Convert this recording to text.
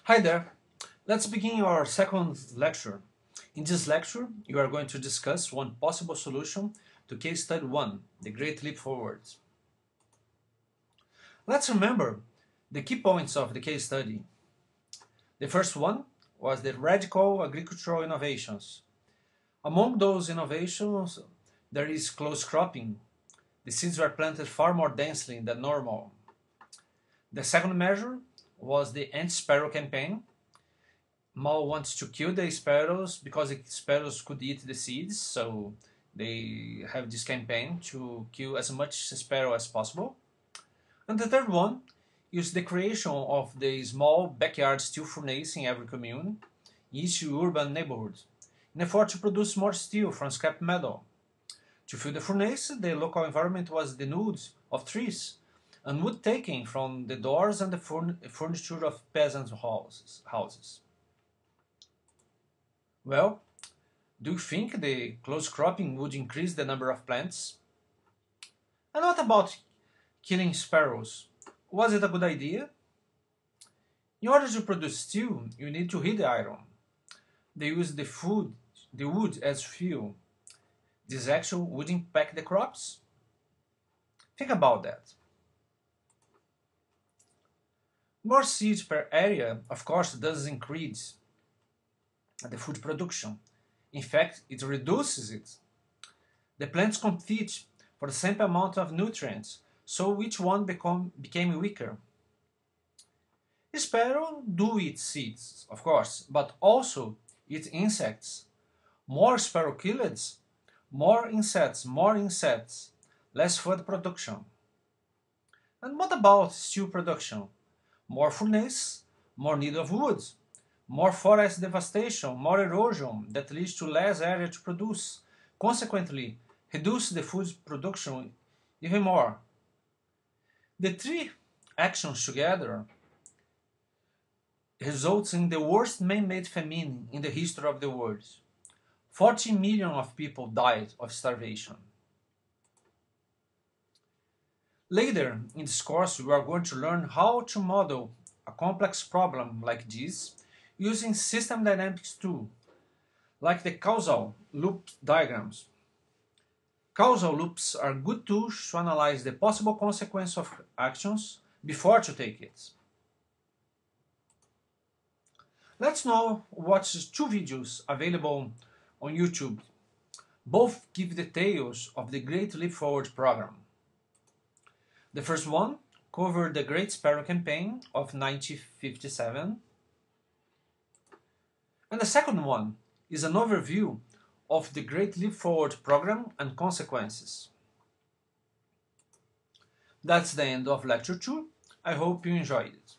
Hi there. Let's begin our second lecture. In this lecture, you are going to discuss one possible solution to case study 1, the Great Leap Forward. Let's remember the key points of the case study. The first one was the radical agricultural innovations. Among those innovations, there is close cropping. The seeds were planted far more densely than normal. The second measure was the anti-sparrow campaign. Mao wants to kill the sparrows because the sparrows could eat the seeds, so they have this campaign to kill as much sparrow as possible. And the third one is the creation of the small backyard steel furnace in every commune, each urban neighborhood, in effort to produce more steel from scrap metal. To fuel the furnace, the local environment was denuded of trees and wood taken from the doors and the furniture of peasants' houses. Well, do you think the close cropping would increase the number of plants? And what about killing sparrows? Was it a good idea? In order to produce steel, you need to heat the iron. They use the wood as fuel. This action would impact the crops? Think about that. More seeds per area, of course, does increase the food production. In fact, it reduces it. The plants compete for the same amount of nutrients, so each one became weaker. The sparrow do eat seeds, of course, but also eat insects. More sparrow killed, more insects, less food production. And what about steel production? More furnace, more need of wood, more forest devastation, more erosion that leads to less area to produce. Consequently, reduce the food production even more. The three actions together results in the worst man-made famine in the history of the world. 40 million of people died of starvation. Later in this course, we are going to learn how to model a complex problem like this using system dynamics tools, like the causal loop diagrams. Causal loops are good tools to analyze the possible consequence of actions before to take it. Let's now watch two videos available on YouTube. Both give details of the Great Leap Forward program. The first one covered the Great Sparrow Campaign of 1957, and the second one is an overview of the Great Leap Forward program and consequences. That's the end of lecture 2. I hope you enjoyed it.